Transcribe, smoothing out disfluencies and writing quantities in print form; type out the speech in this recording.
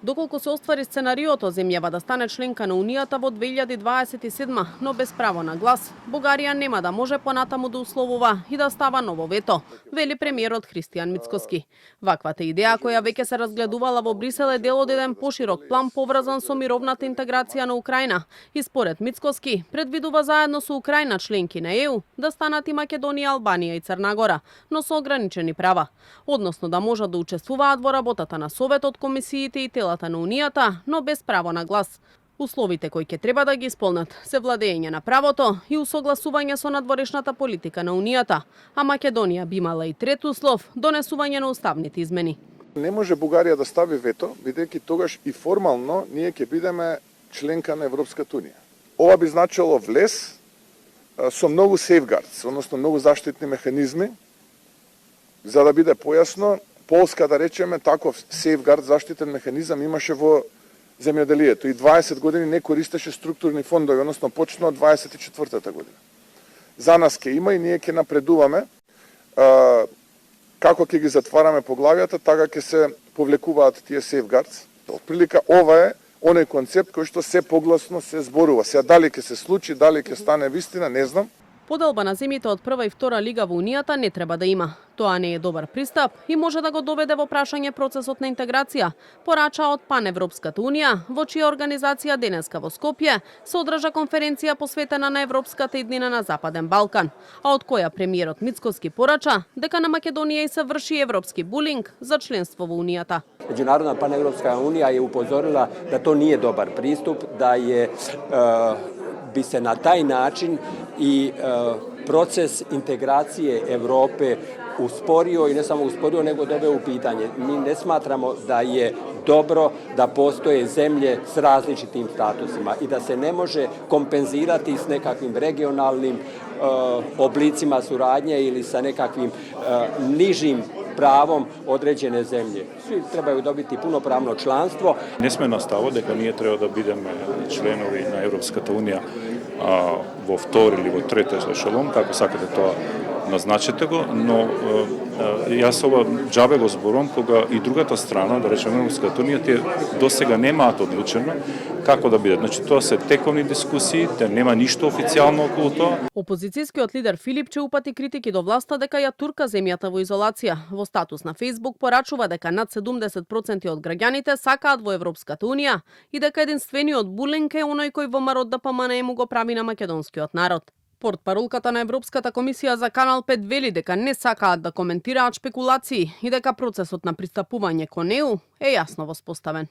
Доколку се оствари сценариото земјава да стане членка на Унијата во 2027, но без право на глас, Бугарија нема да може понатаму да условува и да става ново вето, вели премиерот Христијан Мицкоски. Ваквата идеја која веќе се разгледувала во Брисел е дел од еден поширок план поврзан со мировната интеграција на Украина и според Мицкоски предвидува заедно со Украина членки на ЕУ да станат и Македонија, Албанија и Црна Гора, но со ограничени права, односно да можат да учествуваат во работата на Советот, комисиите и телата на Унијата, но без право на глас. Условите кои ќе треба да ги исполнат се владење на правото и усогласување со надворешната политика на Унијата, а Македонија би имала и трет услов – донесување на уставните измени. Не може Бугарија да стави вето, бидејќи тогаш и формално ние ќе бидеме членка на Европската унија. Ова би значило влез со многу safeguards, односно многу заштитни механизми, за да биде појасно, Полска, да речеме, таков safeguard, заштитен механизам имаше во земјоделието и 20 години не користеше структурни фондови, односно почна од 24-та година. За нас ќе има и ние ќе напредуваме. Како ќе ги затвараме поглавјата, така ќе се повлекуваат тие safeguards. Отприлика ова е оној концепт кој што се погласно се зборува. Сега дали ќе се случи, дали ќе стане вистина, не знам. Поделба на земјите од прва и втора лига во Унијата не треба да има. Тоа не е добар пристап и може да го доведе во прашање процесот на интеграција, порача од Паневропската унија, во чија организација денеска во Скопје се одржа конференција посветена на европската иднина на Западен Балкан, а од која премиерот Мицкоски порача дека на Македонија и се врши европски булинг за членство во Унијата. Меѓународна Паневропска унија е упозорила да то nije dobar pristup, da je bi se na taj način i proces integracije Evrope usporio i ne samo usporio, nego doveo u pitanje. Mi ne smatramo da je dobro da postoje zemlje s različitim statusima i da se ne može kompenzirati s nekakvim regionalnim oblicima suradnje ili sa nekakvim nižim pravom određene zemlje. Svi trebaju dobiti punopravno članstvo. Не сме на ставот дека ние треба да бидеме членови на Европската унија во втори или во трети ешелон, како сакате тоа назначете го, но јас ова џабе го зборувам кога и другата страна, да речеме Европската унија, тие досега немаат одлучено како да бидат. Значи тоа се тековни дискусии, те нема ништо официјално околу тоа. Опозицијскиот лидер Филипче упати критики до власта дека ја турка земјата во изолација. Во статус на Facebook порачува дека над 70% од граѓаните сакаат во Европската унија и дека единствениот булинг е оној кој ВМРО ДПМНЕ му го прави на македонскиот народ. Портпаролката на Европската комисија за Канал 5 вели дека не сакаат да коментираат шпекулации и дека процесот на пристапување кон ЕУ е јасно воспоставен.